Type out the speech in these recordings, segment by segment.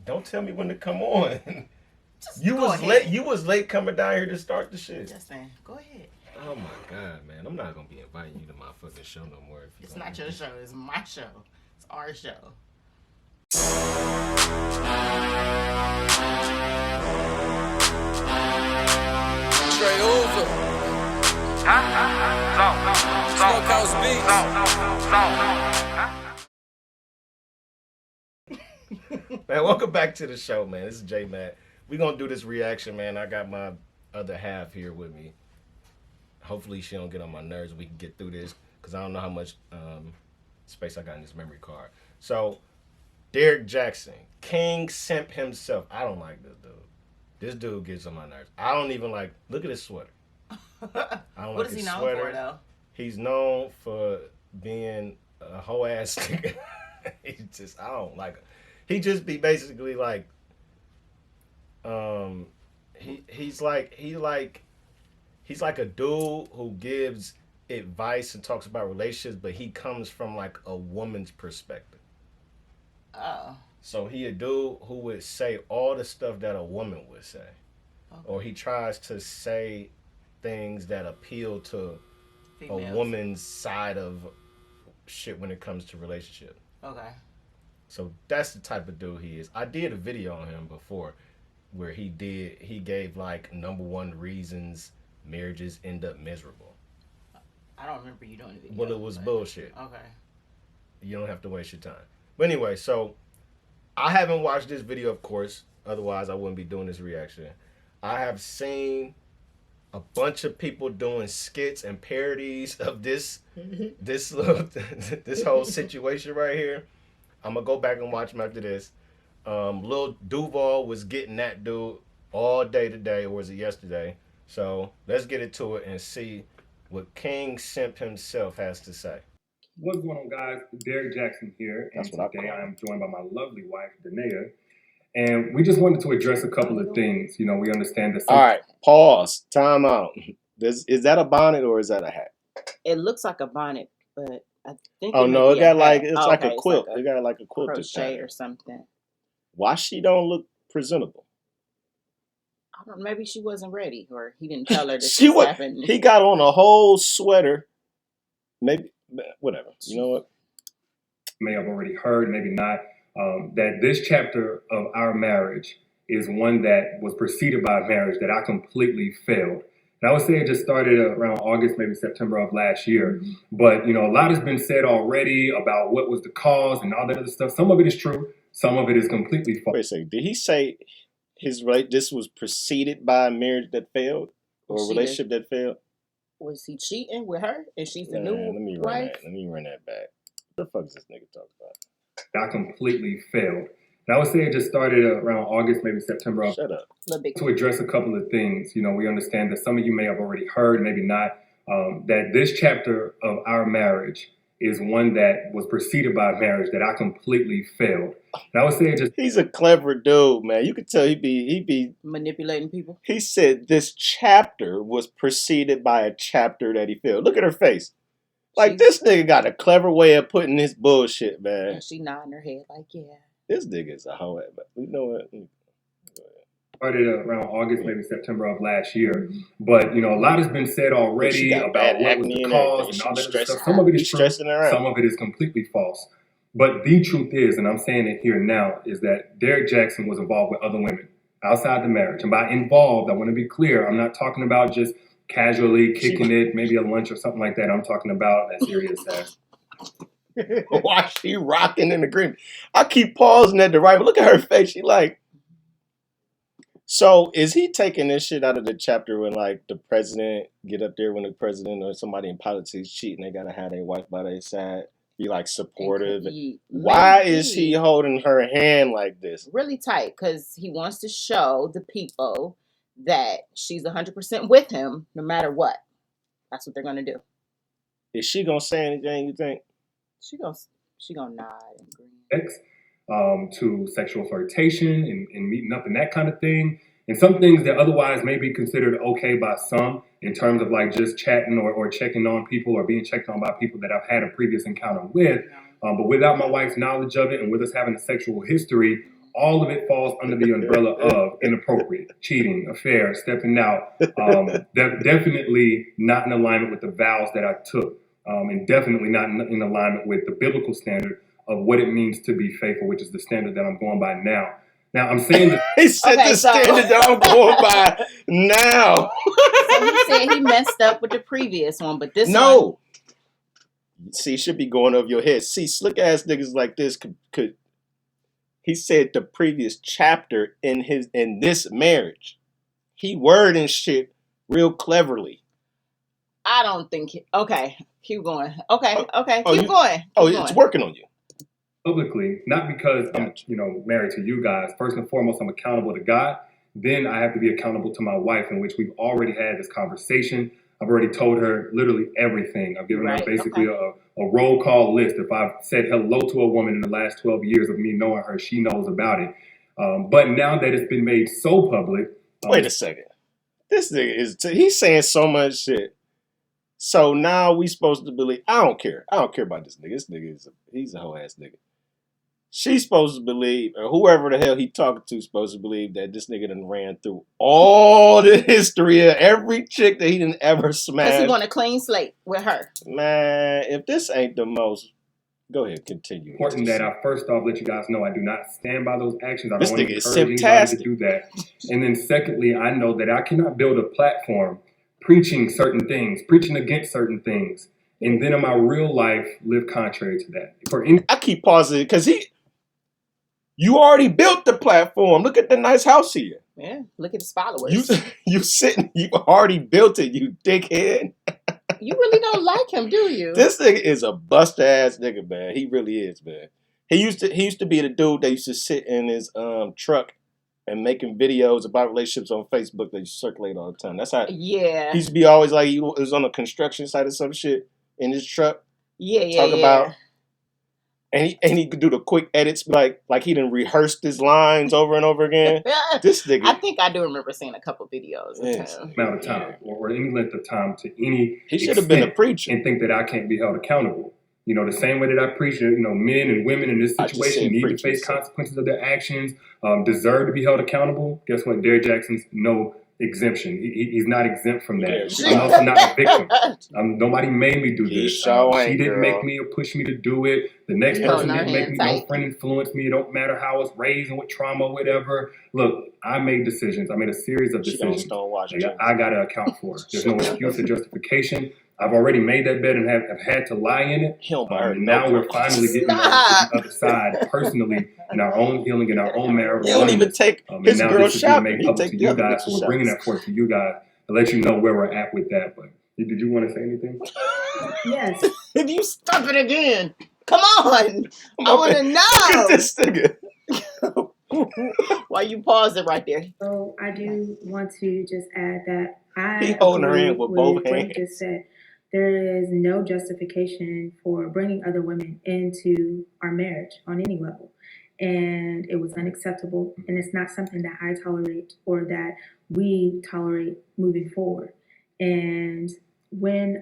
Don't tell me when to come on. Just You go was ahead. late. You was late coming down here to start the shit. Jaxn, go ahead. Oh my god, man! I'm not gonna be inviting you to my fucking show no more. If you It's don't not do your this. show. It's my show. It's our show. Straight over. Smokehouse beats. Man, welcome back to the show, man. This is JMatt. We gonna do this reaction, man. I got my other half here with me. Hopefully she don't get on my nerves. We can get through this because I don't know how much space I got in this memory card. So, Derrick Jaxn, King Simp himself. I don't like this dude. This dude gets on my nerves. I don't even like. Look at his sweater. I don't What like is he his known sweater. for, though? He's known for being a hoe ass nigga. He just, I don't like him. He just be basically like, he's like a dude who gives advice and talks about relationships, but he comes from like a woman's perspective. Oh. So he a dude who would say all the stuff that a woman would say, Okay. or he tries to say things that appeal to Females. a woman's side of shit when it comes to relationship. Okay. So that's the type of dude he is. I did a video on him before where he gave like #1 reasons marriages end up miserable. I don't remember you doing the video. Well, it was bullshit. Okay. You don't have to waste your time. But anyway, so I haven't watched this video, of course. Otherwise, I wouldn't be doing this reaction. I have seen a bunch of people doing skits and parodies of this whole situation right here. I'm gonna go back and watch them after this. Lil Duval was getting that dude all day today, or was it yesterday? So let's get into it and see what King Simp himself has to say. What's going on, guys? Derrick Jaxn here, and That's what I today call I am joined by my lovely wife, Danae, and we just wanted to address a couple of things. You know, we understand that. All right, pause. Time out. Is that a bonnet or is that a hat? It looks like a bonnet, but I think. Oh it no, may it be a got like hat. it's Oh, like okay, a it's quilt. like It got like a quilted crochet pattern. or something. Why she don't look presentable? I don't know. Maybe she wasn't ready, or he didn't tell her this She was was. happening. He got on a whole sweater. Maybe whatever. You know what? May have already heard, maybe not, that this chapter of our marriage is one that was preceded by a marriage that I completely failed. And I would say it just started around August, maybe September of last year. But, you know, a lot has been said already about what was the cause and all that other stuff. Some of it is true. Some of it is completely false. Wait a second. Did he say this was preceded by a marriage that failed or a She relationship that failed? Was he cheating with her, and she's the Man, new let me run wife? that. Let me run that back. What the fuck is this nigga talking about? I completely failed. And I would say it just started around August, maybe September of Shut up. Little big. to address a couple of things. You know, we understand that some of you may have already heard, maybe not, that this chapter of our marriage is one that was preceded by a marriage that I completely failed. And I would say it just He's a clever dude, man. You could tell he be. Manipulating people. He said this chapter was preceded by a chapter that he failed. Look at her face. Like, this nigga got a clever way of putting his bullshit, man. And she nodding her head like, yeah. This nigga is a hoe. But you know what? started around August, maybe September of last year. But, you know, a lot has been said already got about bad what was acne the and cause everything. and all that She's other stuff. stressing- Some of it is she's true, stressing around. some of it is completely false. But the truth is, and I'm saying it here now, is that Derrick Jaxn was involved with other women outside the marriage. And by involved, I want to be clear, I'm not talking about just casually kicking it, maybe a lunch or something like that. I'm talking about as serious as. Why she rocking in the green? I keep pausing at the right, but look at her face. She like. So is he taking this shit out of the chapter when like the president get up there when the president or somebody in politics cheat and they gotta have their wife by their side, be like supportive? Why is he holding her hand like this? Really tight, because he wants to show the people that she's 100% with him no matter what. That's what they're gonna do. Is she gonna say anything, you think? She gonna nod and grin. Sex, to sexual flirtation and meeting up and that kind of thing. And some things that otherwise may be considered okay by some in terms of like just chatting or checking on people or being checked on by people that I've had a previous encounter with. But without my wife's knowledge of it and with us having a sexual history, all of it falls under the umbrella of inappropriate, cheating, affair, stepping out. Definitely not in alignment with the vows that I took, and definitely not in alignment with the biblical standard of what it means to be faithful, which is the standard that I'm going by now. Now, I'm saying that He said Okay, the so- standard that I'm going by now. So he said he messed up with the previous one, but this one, No. See, it should be going over your head. See, slick ass niggas like this could. He said the previous chapter in this marriage. He wording shit real cleverly. I don't think. Okay, keep going. Okay, keep you- going. Oh, Keep it's going. working on you. publicly, not because I'm, married to you guys. First and foremost, I'm accountable to God. Then I have to be accountable to my wife, in which we've already had this conversation. I've already told her literally everything. I've given her basically a roll call list. If I've said hello to a woman in the last 12 years of me knowing her, she knows about it. But now that it's been made so public. Wait a second. This nigga he's saying so much shit. So now we supposed to believe. I don't care. I don't care about this nigga. This nigga he's a whole ass nigga. She's supposed to believe, or whoever the hell he talking to is supposed to believe that this nigga done ran through all the history of every chick that he done ever smashed. Because he want a clean slate with her. Man, if this ain't the most, go ahead, continue. Important that I first off let you guys know I do not stand by those actions. I This don't want to nigga is encourage anybody fantastic. to do that. And then secondly, I know that I cannot build a platform preaching certain things, preaching against certain things, and then in my real life live contrary to that. I keep pausing because you already built the platform. Look at the nice house here. Yeah, look at his followers. You already built it, you dickhead. You really don't like him, do you? This nigga is a bust ass nigga, man. He really is, man. He used to be the dude that used to sit in his truck and making videos about relationships on Facebook that you circulate all the time. That's how Yeah. he used to be always like he was on a construction site or some shit in his truck. Yeah. About and he could do the quick edits like he done rehearsed his lines over and over again. This nigga, I think I do remember seeing a couple videos of him. Amount of time or any length of time to any he should have been a preacher and think that I can't be held accountable. The same way that I preach, men and women in this situation need to face consequences of their actions, deserve to be held accountable. Guess what? Derrick Jaxn's no exemption. He's not exempt from that. I'm also not a victim. Nobody made me do this. She didn't make me or push me to do it. The next person didn't make me. No friend influenced me. It don't matter how I was raised and what trauma or whatever. Look, I made decisions. I made a series of decisions. I got to account for it. There's no excuse or justification. I've already made that bet and have had to lie in it. Now we're finally getting on the other side, personally, in our own healing, in our own marriage. You don't even take his girl shopping. Made public to you guys, so we're bringing that forth to you guys to let you know where we're at with that. But did you want to say anything? Yes. If you stop it again, come on. I want to know. Look at this nigga. Why you pause it right there? So I do want to just add that He I holding her agree hand with both what hands. you just said. There is no justification for bringing other women into our marriage on any level. And it was unacceptable. And it's not something that I tolerate or that we tolerate moving forward. And when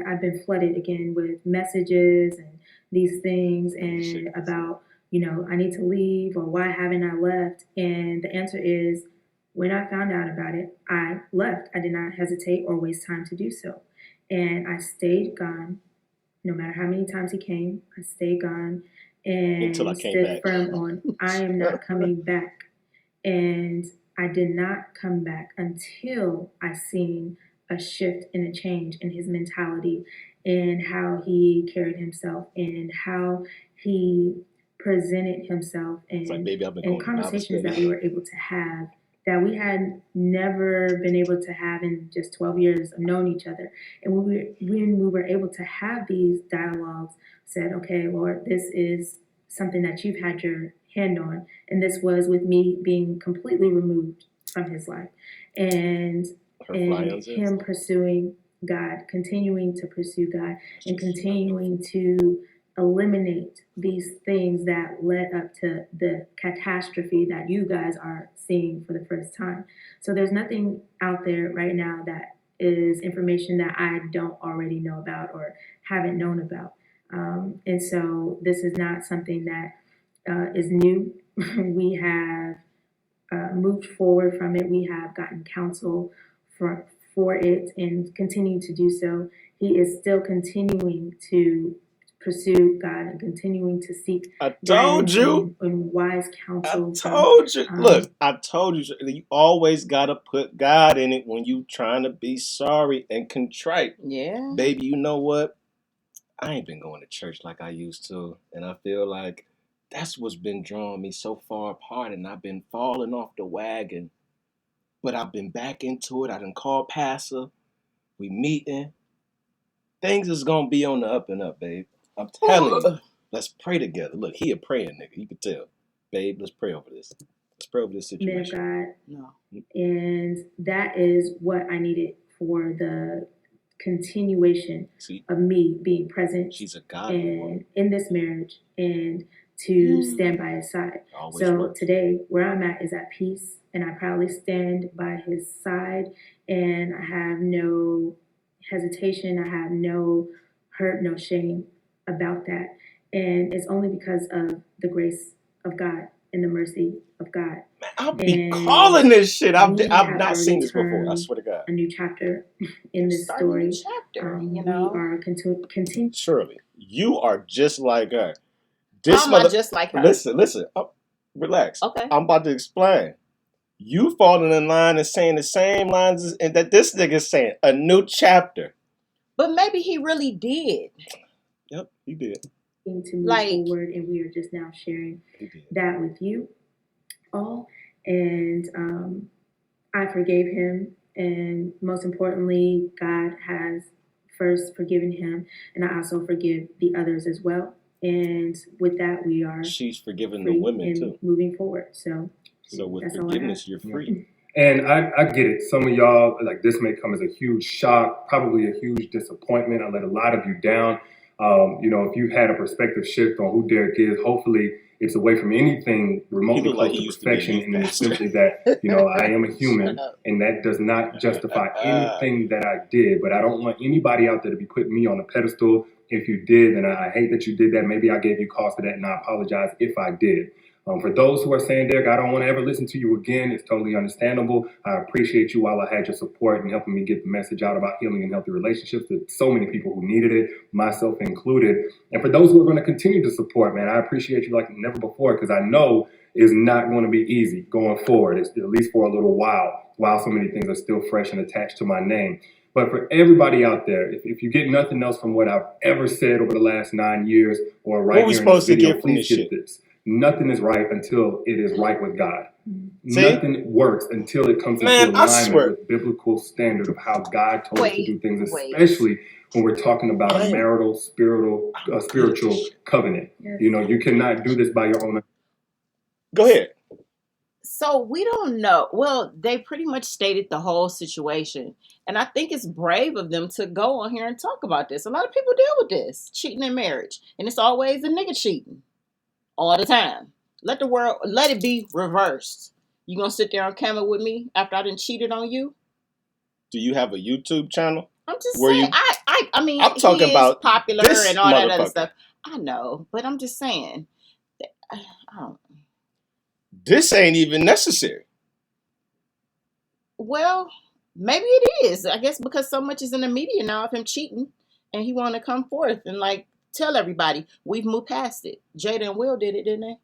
I've been flooded again with messages and these things and about, I need to leave or why haven't I left? And the answer is, when I found out about it, I left. I did not hesitate or waste time to do so. And I stayed gone. No matter how many times he came, I stayed gone and stood firm on, I am not coming back. And I did not come back until I seen a shift and a change in his mentality and how he carried himself and how he presented himself and conversations that we were able to have that we had never been able to have in just 12 years of knowing each other. And when we were able to have these dialogues, said, okay, Lord, this is something that you've had your hand on. And this was with me being completely removed from his life. And him pursuing God, continuing to pursue God, and continuing to eliminate these things that led up to the catastrophe that you guys are seeing for the first time. So there's nothing out there right now that is information that I don't already know about or haven't known about. And so this is not something that is new. we have moved forward from it. We have gotten counsel for it and continue to do so. He is still continuing to pursue God and continuing to seek I told guidance you. and wise I counsel. told you. Look, I told you. You always got to put God in it when you trying to be sorry and contrite. Yeah. Baby, you know what? I ain't been going to church like I used to. And I feel like that's what's been drawing me so far apart. And I've been falling off the wagon. But I've been back into it. I done called Pastor. We meeting. Things is going to be on the up and up, babe. I'm telling you. Let's pray together. Look, he a praying nigga. You can tell. Babe, let's pray over this. Let's pray over this Man of situation. God. No. And that is what I needed for the continuation See, of me being present she's a godly woman. and in this marriage and to stand by his side. Always So works. today, where I'm at is at peace, and I proudly stand by his side, and I have no hesitation, I have no hurt, no shame about that. And it's only because of the grace of God and the mercy of God. Man, I'll be And calling this shit. I've we not have seen this already before. I turned swear to God. a new chapter in this Starting a story. new chapter, you We know. are continuing. Shirley, you are just like her. This I'm not just like her. Listen. Relax. Okay. I'm about to explain. You falling in line and saying the same lines and that this nigga's saying. A new chapter. But maybe he really did. Yep, he did. To move Like- forward, and we are just now sharing He did. that with you all. And I forgave him, and most importantly, God has first forgiven him, and I also forgive the others as well. And with that, we are She's forgiving the free women and too. moving forward. So with that's all I forgiveness, have. you're free. And I get it. Some of y'all, like, this may come as a huge shock, probably a huge disappointment. I let a lot of you down. If you've had a perspective shift on who Derrick is, hopefully it's away from anything remotely look like close he to used to be a perfection. youth And it's pastor. simply that, I am a human, Shut up. and that does not justify anything that I did. But I don't want anybody out there to be putting me on a pedestal. If you did, then I hate that you did that. Maybe I gave you cause for that, and I apologize if I did. For those who are saying, Derrick, I don't want to ever listen to you again, it's totally understandable. I appreciate you while I had your support and helping me get the message out about healing and healthy relationships to so many people who needed it, myself included. And for those who are going to continue to support, man, I appreciate you like never before, because I know it's not going to be easy going forward, it's at least for a little while so many things are still fresh and attached to my name. But for everybody out there, if you get nothing else from what I've ever said over the last 9 years or right What we here in supposed this to video, get from please this get shit? this. Nothing is right until it is right with God. See? Nothing works until it comes Man, into I alignment swear. with biblical standard of how God told us to Wait, do things, wait. especially when we're talking about a Damn. marital, spiritual covenant. Yes. You cannot do this by your own. Go ahead. So we don't know. Well, they pretty much stated the whole situation. And I think it's brave of them to go on here and talk about this. A lot of people deal with this, cheating in marriage. And it's always a nigga cheating. All the time. Let it be reversed. You gonna sit there on camera with me after I done cheated on you? Do you have a YouTube channel? I'm just Were saying. you- I mean, I'm talking he is about popular this and all that other motherfucker. stuff. I know, but I'm just saying. That, I don't. This ain't even necessary. Well, maybe it is. I guess because so much is in the media now of him cheating, and he want to come forth and like tell everybody we've moved past it. Jada and Will did it, didn't they?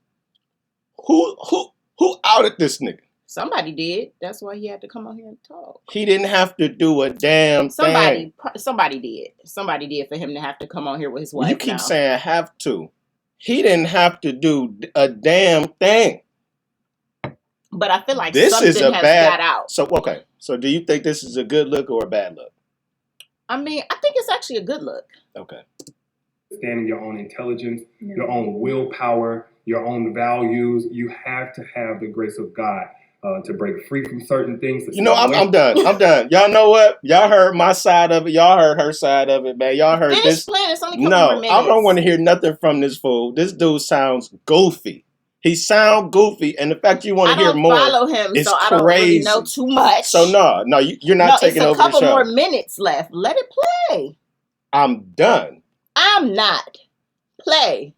Who outed this nigga? Somebody did. That's why he had to come on here and talk. He didn't have to do a damn thing. Somebody did. Somebody did for him to have to come on here with his wife. You keep now. saying have to. He didn't have to do a damn thing. But I feel like This something is a has bad- got out. So, okay. So do you think this is a good look or a bad look? I mean, I think it's actually a good look. Okay. Understanding your own intelligence, No. your own willpower, your own values. You have to have the grace of God to break free from certain things. You know, I'm done. I'm done. Y'all know what? Y'all heard my side of it. Y'all heard her side of it, man. Y'all heard Finish this. playing. It's only a couple No, more minutes. I don't want to hear nothing from this fool. This dude sounds goofy. He sound goofy, and the fact you want I to hear don't more, follow him, it's so I don't really crazy. know too much. So no, you're not taking it's over a couple the show. more minutes left. Let it play. I'm done. I'm not. Play.